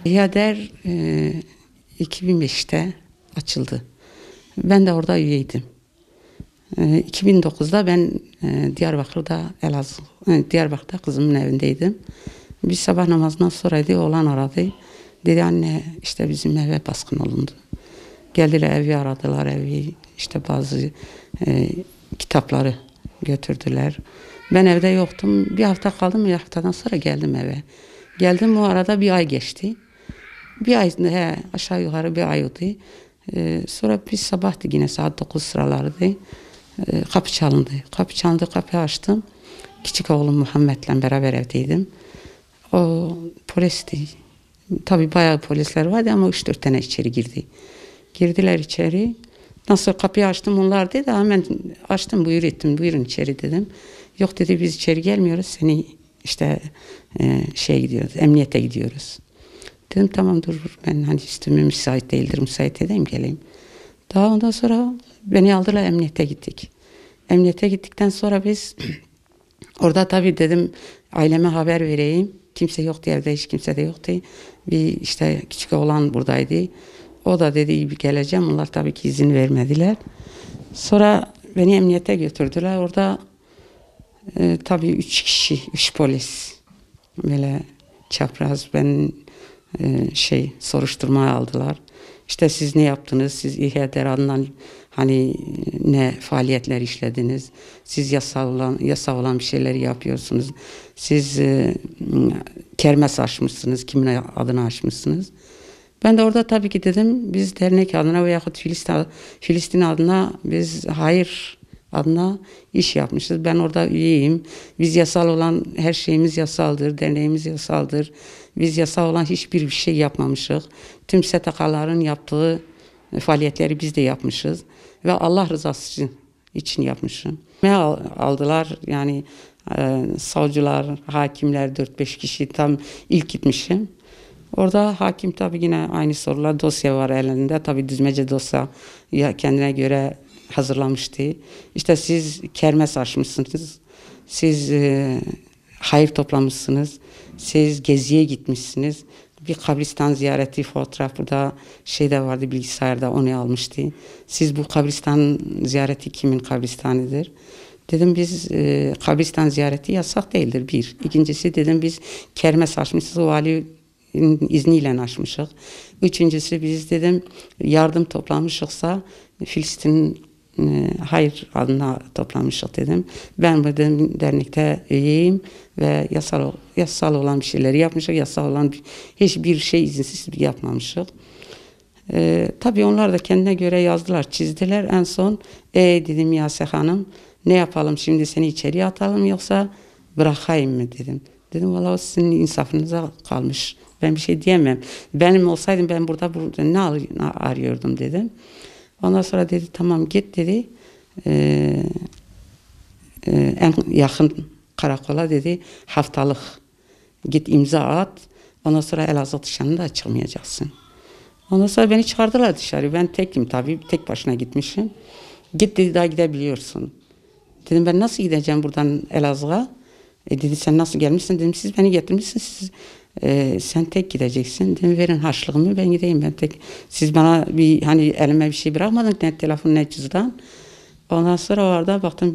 İHA'der 2005'te açıldı. Ben de orada üyeydim. 2009'da ben Diyarbakır'da kızımın evindeydim. Bir sabah namazından sonraydı, oğlan aradı. Dedi anne işte bizim eve baskın olundu. Geldiler, evi aradılar, evi işte bazı kitapları götürdüler. Ben evde yoktum. Bir hafta kaldım, bir haftadan sonra geldim eve. Geldim, o arada bir ay geçti. Bir ay, aşağı yukarı bir ay oldu. Sonra bir sabahtı, yine saat 9 sıralarıydı. Kapı çalındı. Kapı çalındı, kapıyı açtım. Küçük oğlum Muhammed'le beraber evdeydim. O polisti. Tabii bayağı polisler vardı ama 3-4 tane içeri girdi. Girdiler içeri. Nasıl kapıyı açtım, onlar dedi, hemen açtım, buyur ettim, buyurun içeri dedim. Yok dedi, biz içeri gelmiyoruz, seni işte gidiyoruz, emniyete gidiyoruz. Dedim tamam dur, ben hani üstüme müsait değildir, müsait edeyim geleyim. Daha ondan sonra beni aldılar, emniyete gittik. Emniyete gittikten sonra biz orada tabii dedim aileme haber vereyim. Kimse yoktu evde, hiç kimse de yoktu. Bir işte küçük oğlan buradaydı. O da dedi iyi bir geleceğim. Onlar tabii ki izin vermediler. Sonra beni emniyete götürdüler. Orada tabii 3 polis böyle çapraz soruşturmaya aldılar. İşte siz ne yaptınız? Siz İHA'der adından hani ne faaliyetler işlediniz? Siz yasal olan bir şeyleri yapıyorsunuz. Siz kermes açmışsınız. Kimin adına açmışsınız? Ben de orada tabii ki dedim biz dernek adına veyahut Filistin adına biz hayır adına iş yapmışız. Ben orada üyeyim. Biz yasal olan her şeyimiz yasaldır. Derneğimiz yasaldır. Biz yasal olan hiçbir şey yapmamışız. Tüm STK'ların yaptığı faaliyetleri biz de yapmışız. Ve Allah rızası için yapmışım. Aldılar yani savcılar, hakimler 4-5 kişi, tam ilk gitmişim. Orada hakim tabii yine aynı sorular, dosya var elinde. Tabii düzmece dosya kendine göre hazırlamıştı. İşte siz kermes açmışsınız. Siz hayır toplamışsınız. Siz geziye gitmişsiniz. Bir kabristan ziyareti fotoğrafı da de vardı bilgisayarda, onu almıştı. Siz bu kabristan ziyareti kimin kabristanıdır? Dedim biz kabristan ziyareti yasak değildir bir. İkincisi dedim biz kermes açmışız, vali izniyle açmışız. Üçüncüsü biz dedim yardım toplamışızsa Filistin'in hayır adına toplamışız dedim. Ben bu dernekte üyeyim ve yasal olan bir şeyleri yapmışız. Yasal olan hiçbir şey izinsiz yapmamışız. Tabii onlar da kendine göre yazdılar, çizdiler. En son dedim Yase Hanım ne yapalım şimdi, seni içeriye atalım yoksa bırakayım mı dedim. Dedim valla sizin insafınıza kalmış. Ben bir şey diyemem. Benim olsaydım ben burada ne arıyordum dedim. Ondan sonra dedi tamam git dedi. En yakın karakola dedi haftalık git imza at. Ondan sonra Elazığ dışarında açılmayacaksın. Ondan sonra beni çıkardılar dışarı. Ben tekim tabii, tek başına gitmişim. Git dedi daha gidebiliyorsun. Dedim ben nasıl gideceğim buradan Elazığ'a? Dedi sen nasıl gelmişsin? Dedim siz beni getirmişsiniz. Sen tek gideceksin. Dedim verin harçlığımı ben gideyim ben tek. Siz bana bir hani elime bir şey bırakmadın, ne telefon ne cüzdan. Ondan sonra orada baktım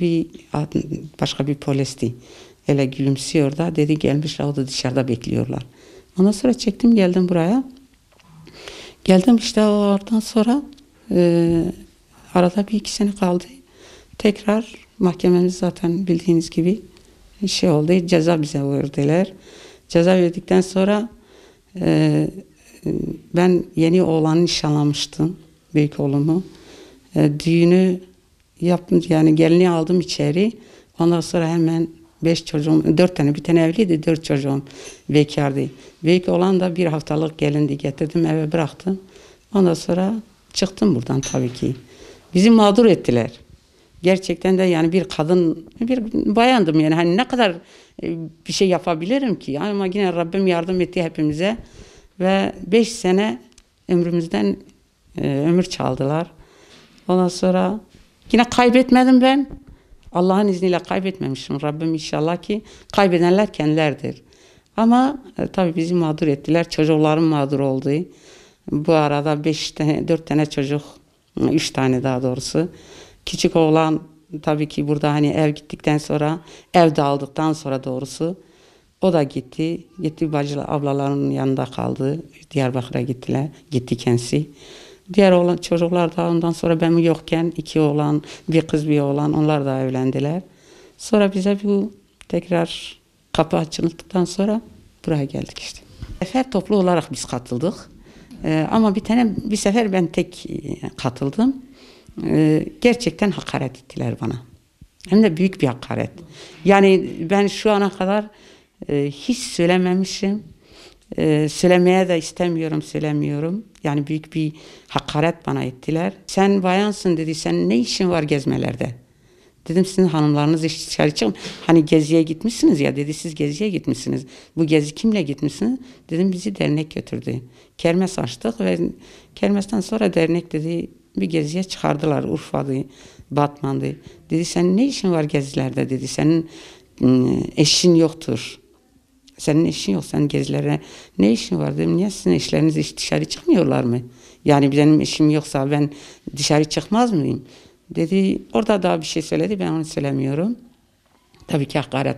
başka bir polisti. Öyle gülümsüyor da dedi gelmişler, o da dışarıda bekliyorlar. Ondan sonra çektim geldim buraya. Geldim işte oradan sonra arada 1-2 sene kaldı. Tekrar mahkememiz zaten bildiğiniz gibi oldu. Ceza bize verdiler. Ceza verdikten sonra ben yeni oğlanı nişanlamıştım. Büyük oğlumu. Düğünü yaptım, yani gelini aldım içeri. Ondan sonra hemen 5 çocuğum, 4 tane, bir tane evliydi, 4 çocuğum bekardı. Büyük olan da bir haftalık gelindi, getirdim eve bıraktım. Ondan sonra çıktım buradan tabii ki. Bizi mağdur ettiler. Gerçekten de yani bir kadın, bir bayandım yani hani ne kadar bir şey yapabilirim ki? Ama yine Rabbim yardım etti hepimize ve 5 sene ömrümüzden ömür çaldılar. Ondan sonra yine kaybetmedim ben. Allah'ın izniyle kaybetmemişim. Rabbim inşallah ki kaybedenler kendilerdir. Ama tabii bizi mağdur ettiler. Çocuklarım mağdur oldu. Bu arada 5 tane, 4 tane çocuk, 3 tane daha doğrusu. Küçük oğlan tabii ki burada hani ev gittikten sonra, ev dağıldıktan sonra doğrusu o da gitti. Gitti bacı ablalarının yanında kaldı. Diyarbakır'a gittiler. Gitti kendisi. Diğer oğlan çocuklar da ondan sonra ben yokken 2 oğlan, bir kız bir oğlan onlar da evlendiler. Sonra bize bu tekrar kapı açıldıktan sonra buraya geldik işte. Sefer toplu olarak biz katıldık. Ama bir sefer ben tek katıldım. Gerçekten hakaret ettiler bana. Hem de büyük bir hakaret. Yani ben şu ana kadar hiç söylememişim. Söylemeye de istemiyorum, söylemiyorum. Yani büyük bir hakaret bana ettiler. Sen bayansın dedi, sen ne işin var gezmelerde? Dedim sizin hanımlarınız hiç dışarı çıkın. Hani geziye gitmişsiniz ya dedi, siz geziye gitmişsiniz. Bu gezi kimle gitmişsiniz? Dedim bizi dernek götürdü. Kermes açtık ve kermesten sonra dernek dedi bir geziye çıkardılar. Urfa'dı, Batman'dı. Dedi senin ne işin var gezilerde dedi. Senin eşin yoktur. Senin eşin yok, sen gezilere ne işin var dedim. Niye sizin eşleriniz hiç dışarı çıkmıyorlar mı? Yani benim eşim yoksa ben dışarı çıkmaz mıyım? Dedi, orada daha bir şey söyledi, ben onu söylemiyorum. Tabii ki hakaret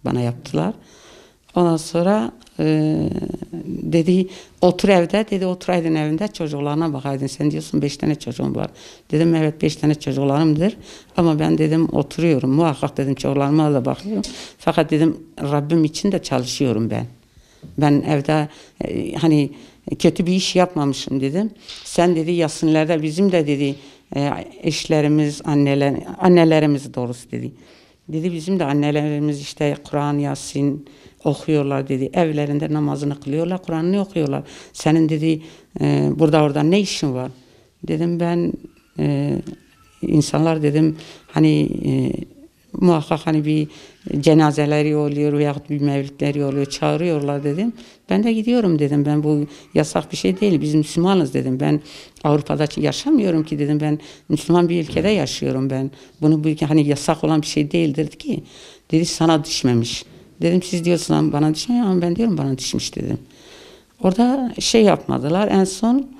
bana yaptılar. Ondan sonra dedi, otur evde, dedi oturaydın evinde çocuklarına bakaydın. Sen diyorsun 5 tane çocuğum var. Dedim evet 5 tane çocuklarımdır. Ama ben dedim oturuyorum. Muhakkak dedim çocuklarıma da bakıyorum. Fakat dedim Rabbim için de çalışıyorum ben. Ben evde hani kötü bir iş yapmamışım dedim. Sen dedi Yasinler'de bizim de dedi eşlerimiz, annelerimiz doğrusu dedi. Dedi bizim de annelerimiz işte Kur'an, Yasin okuyorlar dedi. Evlerinde namazını kılıyorlar, Kur'an'ını okuyorlar. Senin dedi burada orada ne işin var? Dedim ben insanlar dedim hani muhakkak hani bir cenazeleri oluyor veyahut bir mevlidleri oluyor çağırıyorlar dedim. Ben de gidiyorum dedim. Ben bu yasak bir şey değil. Biz Müslümanız dedim. Ben Avrupa'da yaşamıyorum ki dedim. Ben Müslüman bir ülkede yaşıyorum ben. Bunu bu ülke hani yasak olan bir şey değildir ki. Dedi sana düşmemiş. Dedim siz diyorsunuz bana düşmüyor ama ben diyorum bana düşmüş dedim. Orada şey yapmadılar. En son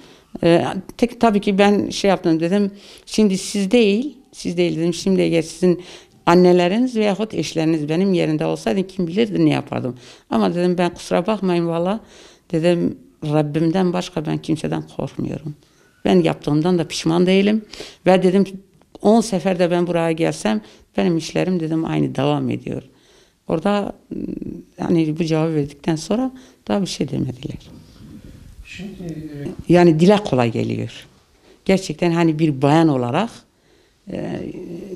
tabii ki ben şey yaptım dedim. Şimdi siz değil dedim. Şimdi eğer sizin anneleriniz veyahut eşleriniz benim yerimde olsaydı kim bilirdi ne yapardım. Ama dedim ben kusura bakmayın valla. Dedim Rabbimden başka ben kimseden korkmuyorum. Ben yaptığımdan da pişman değilim. Ve dedim 10 seferde ben buraya gelsem benim işlerim dedim aynı devam ediyor. Orada hani bu cevabı verdikten sonra daha bir şey demediler. Yani dile kolay geliyor. Gerçekten hani bir bayan olarak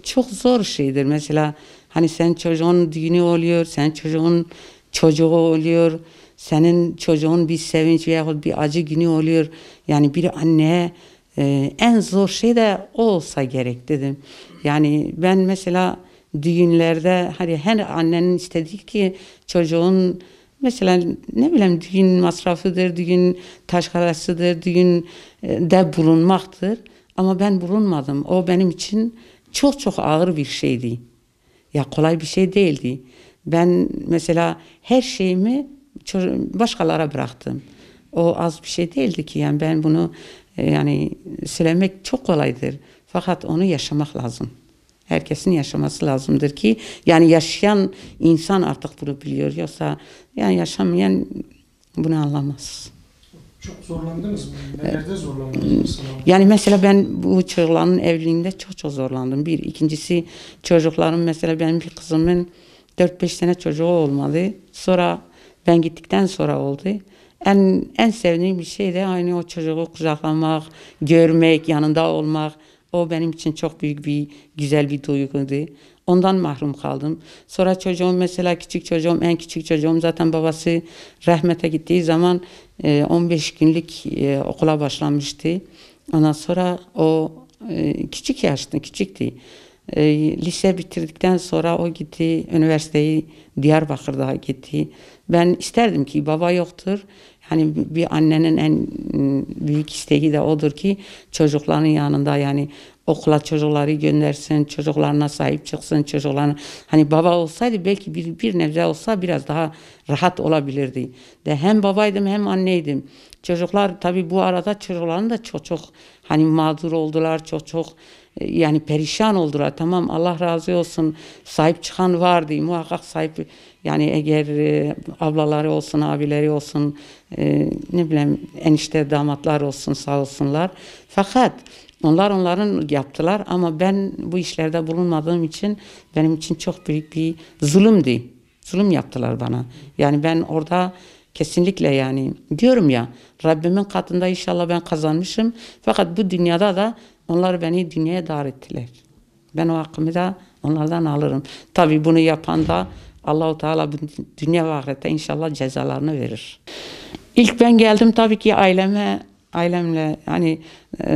çok zor şeydir. Mesela hani sen çocuğun düğünü oluyor, sen çocuğun çocuğu oluyor, senin çocuğun bir sevinç veyahut bir acı günü oluyor. Yani bir anneye en zor şey de o olsa gerek dedim. Yani ben mesela düğünlerde hani her annenin istediği ki çocuğun mesela ne bileyim düğün masrafıdır, düğün taşkarasıdır, düğün de bulunmaktır. Ama ben bulunmadım. O benim için çok çok ağır bir şeydi. Ya kolay bir şey değildi. Ben mesela her şeyimi başkalara bıraktım. O az bir şey değildi ki. Yani ben bunu yani söylemek çok kolaydır. Fakat onu yaşamak lazım. Herkesin yaşaması lazımdır ki yani yaşayan insan artık bunu biliyor. Yoksa yani yaşamayan bunu anlamaz. Çok zorlandınız mı? Nelerde zorlandınız mesela? Yani mesela ben bu çocukların evliliğinde çok zorlandım. Bir. İkincisi çocuklarım mesela benim bir kızımın 4-5 tane çocuğu olmadı. Sonra ben gittikten sonra oldu. En sevdiğim bir şey de aynı o çocuğu kucaklamak, görmek, yanında olmak. O benim için çok büyük bir güzel bir duyguydu. Ondan mahrum kaldım. Sonra çocuğum mesela küçük çocuğum, en küçük çocuğum zaten babası rahmete gittiği zaman 15 günlük okula başlamıştı. Ondan sonra o küçük yaşta, küçüktü. Lise bitirdikten sonra o gitti, üniversiteyi Diyarbakır'da gitti. Ben isterdim ki, baba yoktur. Hani bir annenin en büyük isteği de odur ki çocukların yanında, yani okula çocukları göndersin, çocuklarına sahip çıksın, çocuklarına. Hani baba olsaydı belki bir nebze olsa biraz daha rahat olabilirdi. De hem babaydım hem anneydim. Çocuklar tabii bu arada çocukların da çok hani mağdur oldular, çok yani perişan oldular. Tamam, Allah razı olsun, sahip çıkan vardı muhakkak, sahip yani eğer ablaları olsun, abileri olsun, ne bileyim enişte damatlar olsun, sağ olsunlar. Fakat onların yaptılar ama ben bu işlerde bulunmadığım için benim için çok büyük bir zulümdü. Zulüm yaptılar bana. Yani ben orada kesinlikle, yani diyorum ya, Rabbimin katında inşallah ben kazanmışım. Fakat bu dünyada da onlar beni dünyaya dar ettiler. Ben o hakkımı da onlardan alırım. Tabii bunu yapan da Allahu Teala bu dünya ve ahirette inşallah cezalarını verir. İlk ben geldim tabii ki ailemle, hani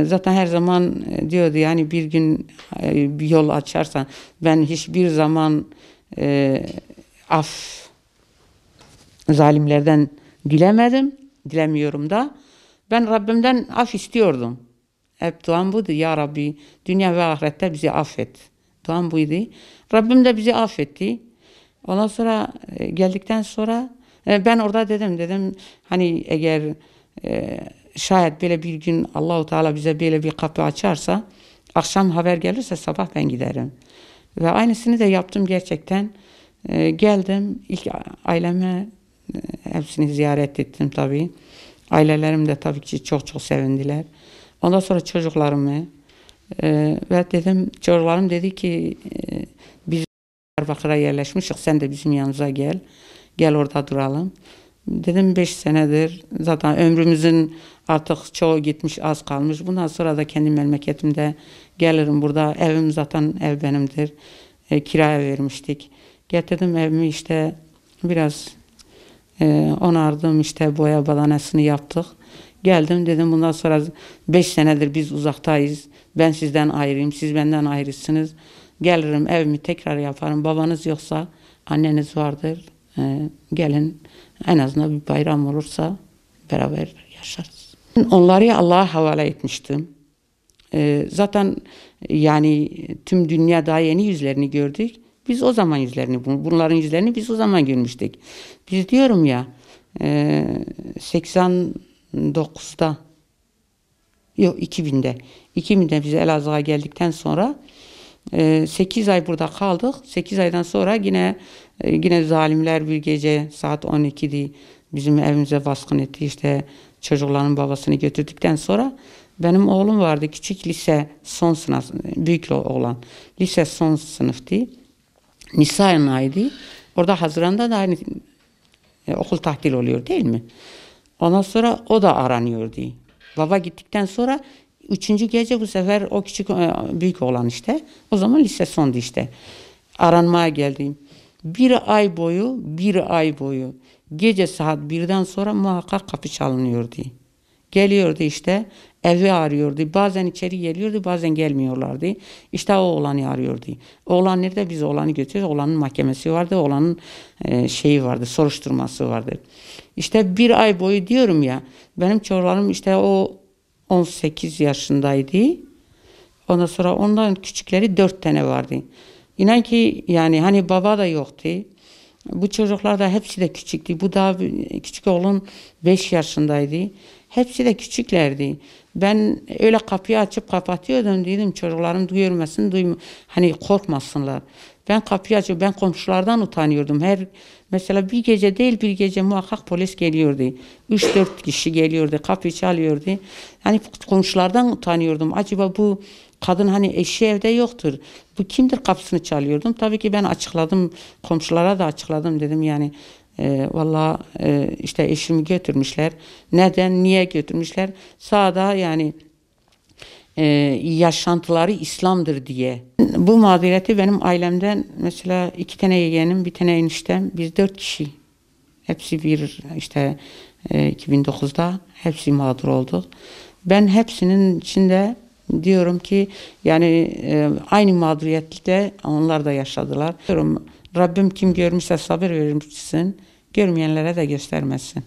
zaten her zaman diyordu, yani bir gün bir yol açarsan, ben hiçbir zaman af zalimlerden dilemedim, dilemiyorum da. Ben Rabbimden af istiyordum. Hep duam buydu, ya Rabbi dünya ve ahirette bizi affet. Duam buydu. Rabbim de bizi affetti. Ondan sonra geldikten sonra ben orada dedim hani eğer şayet böyle bir gün Allahu Teala bize böyle bir kapı açarsa, akşam haber gelirse sabah ben giderim. Ve aynısını da yaptım gerçekten. Geldim ilk aileme, hepsini ziyaret ettim tabii. Ailelerim de tabii ki çok sevindiler. Ondan sonra çocuklarımı ve dedim, çocuklarım dedi ki biz Diyarbakır'a yerleşmişik, sen de bizim yanımıza gel. Gel orada duralım. Dedim 5 senedir zaten ömrümüzün artık çoğu gitmiş, az kalmış. Bundan sonra da kendi memleketimde gelirim burada. Evim zaten ev benimdir. Kiraya vermiştik. Getirdim evimi, işte biraz onardım, işte boya badanesini yaptık. Geldim, dedim bundan sonra 5 senedir biz uzaktayız. Ben sizden ayrıyım, siz benden ayrısınız. Gelirim, evimi tekrar yaparım. Babanız yoksa anneniz vardır. Gelin, en azından bir bayram olursa beraber yaşarız. Onları Allah'a havale etmiştim. Zaten yani tüm dünya daha yeni yüzlerini gördük. Biz o zaman bunların yüzlerini biz o zaman görmüştük. Biz diyorum ya 89'da yok 2000'de biz Elazığ'a geldikten sonra 8 ay burada kaldık. 8 aydan sonra yine zalimler bir gece saat 12'di bizim evimize baskın etti. İşte çocukların babasını götürdükten sonra benim oğlum vardı, küçük, lise son sınıf, büyük oğlan lise son sınıftı. Nisan ayıydı. Orada Haziran'da da aynı okul tatil oluyor değil mi? Ondan sonra o da aranıyordu. Baba gittikten sonra 3. gece bu sefer o küçük büyük oğlan işte. O zaman lise sondu işte. Aranmaya geldim. Bir ay boyu gece saat 1'den sonra muhakkak kapı çalınıyordu. Geliyordu işte, evi arıyordu. Bazen içeri geliyordu, bazen gelmiyorlardı. İşte o oğlanı arıyordu. Oğlan nerede? Biz oğlanı götürüyoruz. Oğlanın mahkemesi vardı, oğlanın şeyi vardı, soruşturması vardı. İşte bir ay boyu diyorum ya, benim çocuklarım işte o 18 yaşındaydı. Ondan sonra ondan küçükleri 4 tane vardı. İnan ki yani hani baba da yoktu. Bu çocuklar da hepsi de küçüktü. Bu daha küçük oğlum 5 yaşındaydı. Hepsi de küçüklerdi. Ben öyle kapıyı açıp kapatıyordum, dedim çocuklarım görmesin, hani korkmasınlar. Ben kapıyı açıp, ben komşulardan utanıyordum. Mesela bir gece değil, bir gece muhakkak polis geliyordu. 3-4 kişi geliyordu, kapıyı çalıyordu. Yani komşulardan utanıyordum. Acaba bu kadın, hani eşi evde yoktur, bu kimdir, kapısını çalıyordum. Tabii ki ben açıkladım, komşulara da açıkladım, dedim yani vallahi işte eşimi götürmüşler. Neden, niye götürmüşler? Sağda yani yaşantıları İslam'dır diye. Bu mağduriyeti benim ailemden mesela 2 tane yeğenim, bir tane eniştem, biz 4 kişi. Hepsi bir işte 2009'da hepsi mağdur olduk. Ben hepsinin içinde Diyorum ki yani aynı mağduriyeti de onlar da yaşadılar. Diyorum Rabbim kim görmüşse sabır vermişsin, görmeyenlere de göstermesin.